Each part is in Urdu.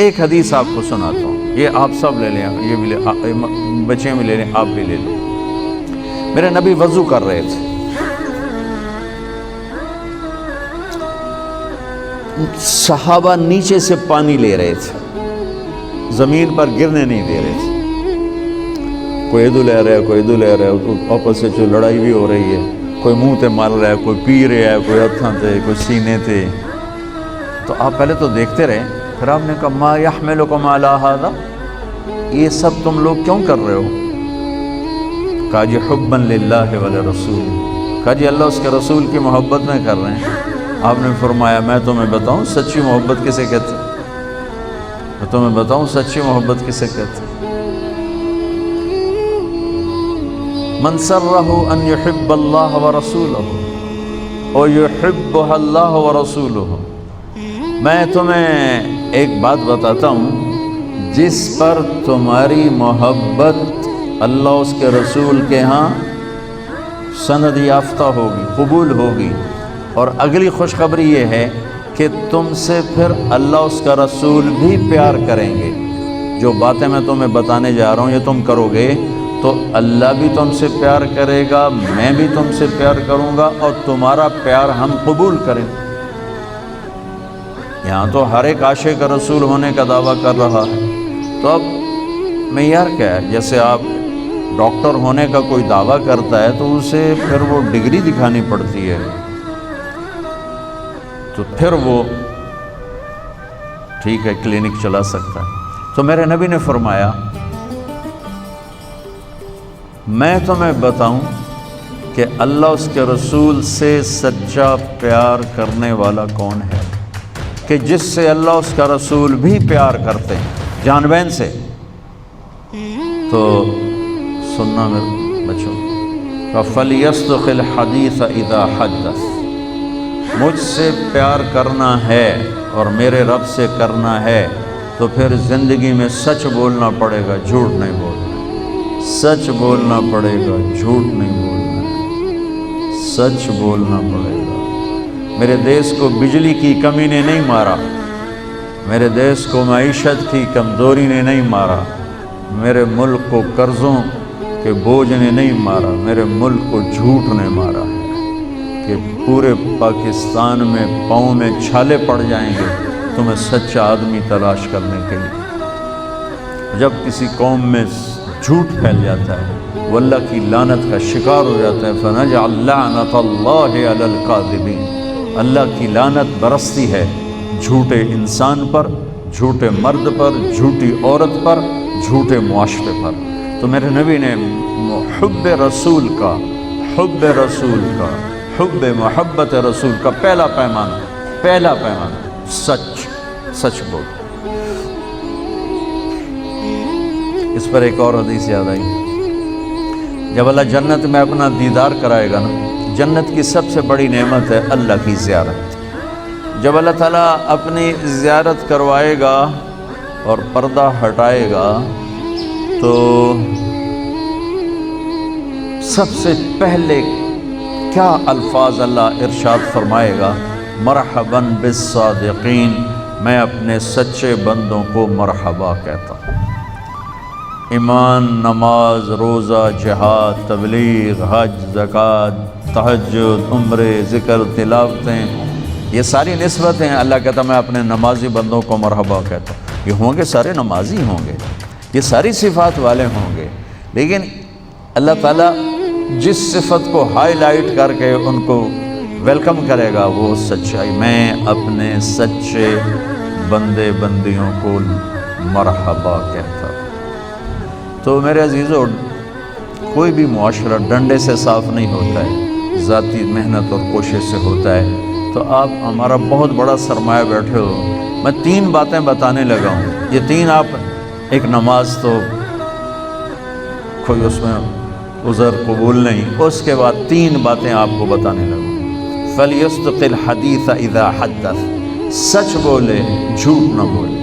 ایک حدیث آپ کو سناتا ہوں، یہ آپ سب لے لیں، یہ بھی بچے بھی لے لیں، آپ بھی لے لیں۔ میرے نبی وضو کر رہے تھے، صحابہ نیچے سے پانی لے رہے تھے، زمین پر گرنے نہیں دے رہے تھے۔ کوئی ادھر لے رہا ہے، کوئی ادھر لے رہا ہے، آپس سے جو لڑائی بھی ہو رہی ہے، کوئی منہ تے مار رہا ہے، کوئی پی رہا ہے، کوئی ہتھاں تے، کوئی سینے تے۔ تو آپ پہلے تو دیکھتے رہے، پھر آپ نے کہا ما یحملکم علی ھذا، یہ سب تم لوگ کیوں کر رہے ہو؟ کہا جی حبا للہ ولرسول، کہا جی اللہ اس کے رسول کی محبت میں کر رہے ہیں۔ آپ نے فرمایا میں تمہیں بتاؤں سچی محبت کسے کہتے ہیں؟ میں تمہیں بتاؤں سچی محبت کسے کہتے ہیں؟ من سرہ ان یحب اللہ ورسولہ ویحبہ اللہ ورسولہ۔ میں تمہیں ایک بات بتاتا ہوں، جس پر تمہاری محبت اللہ اس کے رسول کے ہاں سند یافتہ ہوگی، قبول ہوگی، اور اگلی خوشخبری یہ ہے کہ تم سے پھر اللہ اس کا رسول بھی پیار کریں گے۔ جو باتیں میں تمہیں بتانے جا رہا ہوں یہ تم کرو گے تو اللہ بھی تم سے پیار کرے گا، میں بھی تم سے پیار کروں گا، اور تمہارا پیار ہم قبول کریں گے۔ یہاں تو ہر ایک عاشق رسول ہونے کا دعویٰ کر رہا ہے، تو اب معیار کیا ہے؟ جیسے آپ ڈاکٹر ہونے کا کوئی دعویٰ کرتا ہے تو اسے پھر وہ ڈگری دکھانی پڑتی ہے، تو پھر وہ ٹھیک ہے کلینک چلا سکتا ہے۔ تو میرے نبی نے فرمایا میں تمہیں بتاؤں کہ اللہ اس کے رسول سے سچا پیار کرنے والا کون ہے، کہ جس سے اللہ اس کا رسول بھی پیار کرتے ہیں جان بین سے۔ تو سننا میرے بچوں، فَلْيَصْدُقِ الْحَدِيثَ إِذَا حَدَّثَ، مجھ سے پیار کرنا ہے اور میرے رب سے کرنا ہے تو پھر زندگی میں سچ بولنا پڑے گا، جھوٹ نہیں بولنا، سچ بولنا پڑے گا، جھوٹ نہیں بولنا، سچ بولنا پڑے گا۔ میرے دیس کو بجلی کی کمی نے نہیں مارا، میرے دیس کو معیشت کی کمزوری نے نہیں مارا، میرے ملک کو قرضوں کے بوجھ نے نہیں مارا، میرے ملک کو جھوٹ نے مارا ہے کہ پورے پاکستان میں پاؤں میں چھالے پڑ جائیں گے تمہیں سچا آدمی تلاش کرنے کے لیے۔ جب کسی قوم میں جھوٹ پھیل جاتا ہے وہ اللہ کی لعنت کا شکار ہو جاتا ہے، فَنَجْعَلْ لَعْنَةَ اللَّهِ عَلَى الْكَاذِبِينَ، اللہ کی لعنت برستی ہے جھوٹے انسان پر، جھوٹے مرد پر، جھوٹی عورت پر، جھوٹے معاشرے پر۔ تو میرے نبی نے حب رسول کا، حب رسول کا، حب محبت رسول کا پہلا پیمانہ سچ بول۔ اس پر ایک اور حدیث یاد آئی، جب اللہ جنت میں اپنا دیدار کرائے گا نا، جنت کی سب سے بڑی نعمت ہے اللہ کی زیارت۔ جب اللہ تعالیٰ اپنی زیارت کروائے گا اور پردہ ہٹائے گا تو سب سے پہلے کیا الفاظ اللہ ارشاد فرمائے گا؟ مرحباً بالصادقین، میں اپنے سچے بندوں کو مرحبا کہتا ہوں۔ ایمان، نماز، روزہ، جہاد، تبلیغ، حج، زکوٰۃ، تہجد، عمرے، ذکر، تلاوتیں، یہ ساری نسبتیں اللہ کہتا میں اپنے نمازی بندوں کو مرحبا کہتا ہوں۔ یہ ہوں گے سارے نمازی ہوں گے، یہ ساری صفات والے ہوں گے، لیکن اللہ تعالیٰ جس صفت کو ہائی لائٹ کر کے ان کو ویلکم کرے گا وہ سچائی۔ میں اپنے سچے بندے بندیوں کو مرحبا کہتا ہوں۔ تو میرے عزیزو، کوئی بھی معاشرہ ڈنڈے سے صاف نہیں ہوتا ہے، ذاتی محنت اور کوشش سے ہوتا ہے۔ تو آپ ہمارا بہت بڑا سرمایہ بیٹھے ہو، میں 3 باتیں بتانے لگا ہوں، یہ 3 آپ، ایک نماز تو کوئی اس میں عذر قبول نہیں، اس کے بعد 3 باتیں آپ کو بتانے لگا ہوں۔ فَلْيَصْدُقِ الْحَدِيثَ إِذَا حَدَّثَ، سچ بولے، جھوٹ نہ بولے۔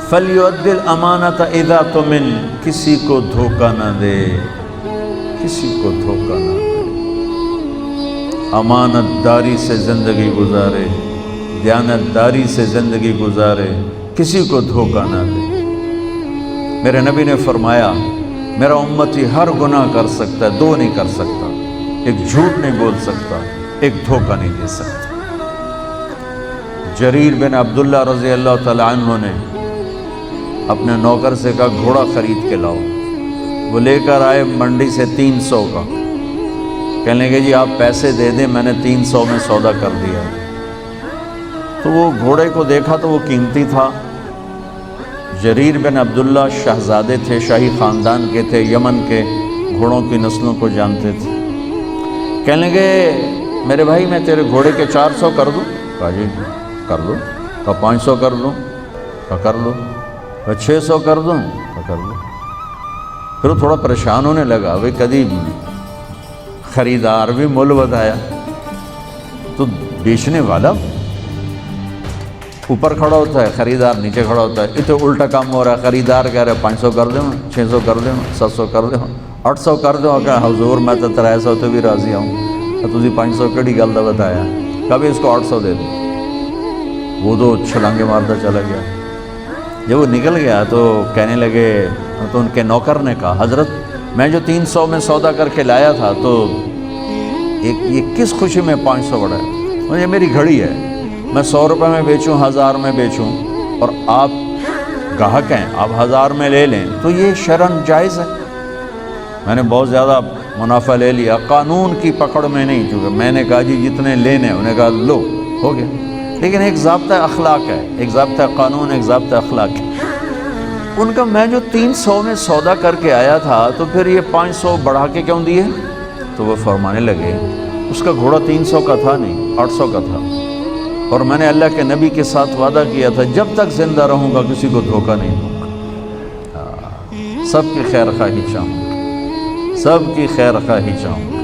فَلْيُؤَدِّ الْأَمَانَةَ إِذَا تُؤْمِنَ، کسی کو دھوکہ نہ دے، کسی کو دھوکہ نہ دے، امانت داری سے زندگی گزارے، دیانتداری سے زندگی گزارے، کسی کو دھوکہ نہ دے۔ میرے نبی نے فرمایا میرا امتی ہر گناہ کر سکتا ہے، دو نہیں کر سکتا، ایک جھوٹ نہیں بول سکتا، ایک دھوکہ نہیں دے سکتا۔ جریر بن عبداللہ رضی اللہ تعالی عنہ نے اپنے نوکر سے کہا گھوڑا خرید کے لاؤ، وہ لے کر آئے منڈی سے 300 کا، کہنے لگے جی آپ پیسے دے دیں، میں نے 300 میں سودا کر دیا۔ تو وہ گھوڑے کو دیکھا تو وہ قیمتی تھا۔ جریر بن عبداللہ شہزادے تھے، شاہی خاندان کے تھے، یمن کے گھوڑوں کی نسلوں کو جانتے تھے۔ کہنے لگے میرے بھائی میں تیرے گھوڑے کے 400 کر دوں؟ کہا جی کر دو۔ کہا 500 کر دوں؟ کہا کر دو۔ کہا 600 کر دوں؟ کہا کر دو۔ پھر وہ تھوڑا پریشان ہونے لگا، بھائی کدی خریدار بھی مول بتایا تو بیچنے والا اوپر کھڑا ہوتا ہے، خریدار نیچے کھڑا ہوتا ہے۔ یہ تو الٹا کام ہو رہا ہے، خریدار کہہ رہے 500 کر دوں، 600 کر دوں، 700 کر دوں، 800 کر دوں۔ کہ حضور میں تو 300 تو بھی راضی ہوں، تجھے 500 کڑی گل دا بتایا، کبھی اس کو 800 دے دوں۔ وہ تو چھلانگے مارتا چلا گیا۔ جب وہ نکل گیا تو کہنے لگے، تو ان کے نوکر نے کہا حضرت میں جو 300 میں سودا کر کے لایا تھا تو یہ کس خوشی میں 500 بڑھا ہے؟ یہ میری گھڑی ہے، میں 100 روپے میں بیچوں، 1000 میں بیچوں، اور آپ گاہک ہیں، آپ 1000 میں لے لیں تو یہ شرعاً جائز ہے۔ میں نے بہت زیادہ منافع لے لیا، قانون کی پکڑ میں نہیں، کیونکہ میں نے کہا جی جتنے لینے انہوں نے کہا لو، ہو گیا۔ لیکن ایک ضابطہ اخلاق ہے، ایک ضابطہ قانون، ایک ضابطہ اخلاق ہے۔ ان کا میں جو 300 میں سودا کر کے آیا تھا تو پھر یہ 500 بڑھا کے کیوں دیے؟ تو وہ فرمانے لگے اس کا گھوڑا 300 کا تھا نہیں، 800 کا تھا، اور میں نے اللہ کے نبی کے ساتھ وعدہ کیا تھا جب تک زندہ رہوں گا کسی کو دھوکہ نہیں دوں گا۔ سب کی خیر خواہی چاہوں گا، سب کی خیر خواہی چاہوں گا۔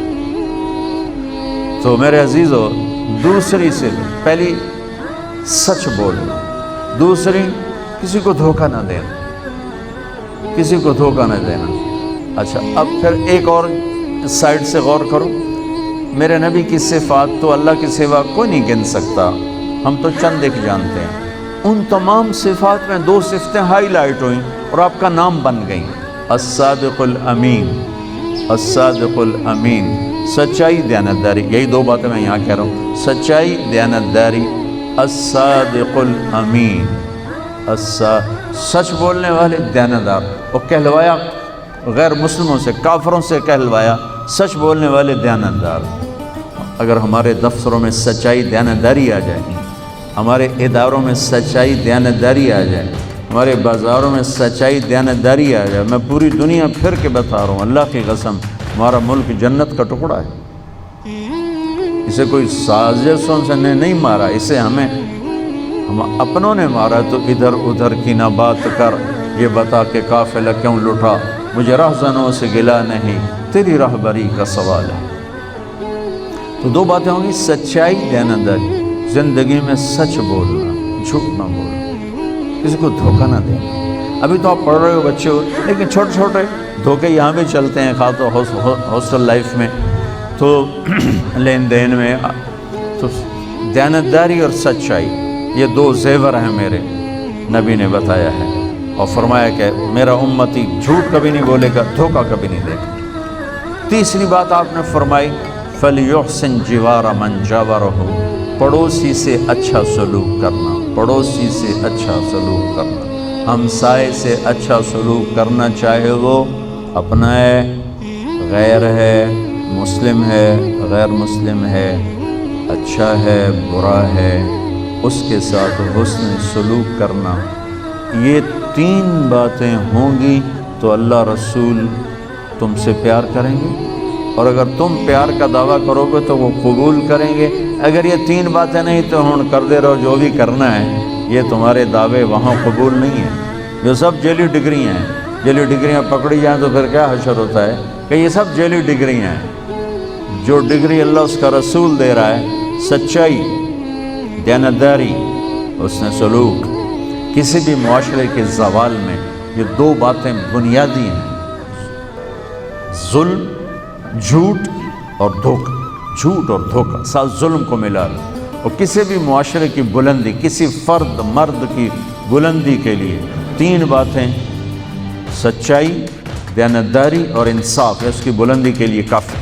تو میرے عزیزو، دوسری سے پہلی سچ بولنا، دوسری کسی کو دھوکہ نہ دینا، کسی کو دھوکہ نہ دینا۔ اچھا اب پھر ایک اور سائڈ سے غور کرو، میرے نبی کی صفات تو اللہ کے سوا کوئی نہیں گن سکتا، ہم تو چند ایک جانتے ہیں۔ ان تمام صفات میں 2 صفتیں ہائی لائٹ ہوئیں اور آپ کا نام بن گئیں، الصادق الامین، الصادق الامین، سچائی دیانتداری۔ یہی 2 باتیں میں یہاں کہہ رہا ہوں، سچائی دیانتداری، الصادق الامین، سچ بولنے والے دیانتدار۔ وہ کہلوایا غیر مسلموں سے، کافروں سے کہلوایا سچ بولنے والے دیانتدار۔ اگر ہمارے دفتروں میں سچائی دیانتداری آ جائے، ہمارے اداروں میں سچائی دیانتداری آ جائے، ہمارے بازاروں میں سچائی دیانتداری آ جائے، میں پوری دنیا پھر کے بتا رہا ہوں، اللہ کی قسم ہمارا ملک جنت کا ٹکڑا ہے۔ اسے کوئی سازشوں سے نہیں مارا، اسے ہم اپنوں نے مارا۔ تو ادھر ادھر کی نہ بات کر، یہ بتا کہ قافلہ کیوں لٹا، مجھے رہزنوں سے گلا نہیں، تیری راہبری کا سوال ہے۔ تو 2 باتیں ہوں گی، سچائی دیانتداری، زندگی میں سچ بولنا، جھوٹ نہ بولنا، کسی کو دھوکہ نہ دینا۔ ابھی تو آپ پڑھ رہے ہو، بچے ہو، لیکن چھوٹے چھوٹے دھوکے یہاں بھی چلتے ہیں، خاص طور ہاسٹل لائف میں، تو لین دین میں۔ تو دیانتداری اور سچائی یہ 2 زیور ہیں میرے نبی نے بتایا ہے، اور فرمایا کہ میرا امتی جھوٹ کبھی نہیں بولے گا، دھوکہ کبھی نہیں دے گا۔ تیسری بات آپ نے فرمائی فَلْيُحْسِنْ جِوَارَ مَنْ جَاوَرَهُ، پڑوسی سے اچھا سلوک کرنا، پڑوسی سے اچھا سلوک کرنا، ہمسائے سے اچھا سلوک کرنا، چاہے وہ اپنا ہے، غیر ہے، مسلم ہے، غیر مسلم ہے، اچھا ہے، برا ہے، اس کے ساتھ حسن سلوک کرنا۔ یہ 3 باتیں ہوں گی تو اللہ رسول تم سے پیار کریں گے، اور اگر تم پیار کا دعویٰ کرو گے تو وہ قبول کریں گے۔ اگر یہ 3 باتیں نہیں تو ہن کر دے رہو جو بھی کرنا ہے، یہ تمہارے دعوے وہاں قبول نہیں ہیں۔ جو سب جعلی ڈگریاں ہیں، جعلی ڈگریاں پکڑی جائیں تو پھر کیا حشر ہوتا ہے کہ یہ سب جعلی ڈگریاں ہیں۔ جو ڈگری اللہ اس کا رسول دے رہا ہے، سچائی، دیانتداری، حسن سلوک، کسی بھی معاشرے کے زوال میں یہ 2 باتیں بنیادی ہیں، ظلم، جھوٹ اور دھوکہ، جھوٹ اور دھوکہ، ساتھ ظلم کو ملا لو۔ اور کسی بھی معاشرے کی بلندی، کسی فرد مرد کی بلندی کے لیے 3 باتیں، سچائی، دیانتداری اور انصاف، اس کی بلندی کے لیے کافی۔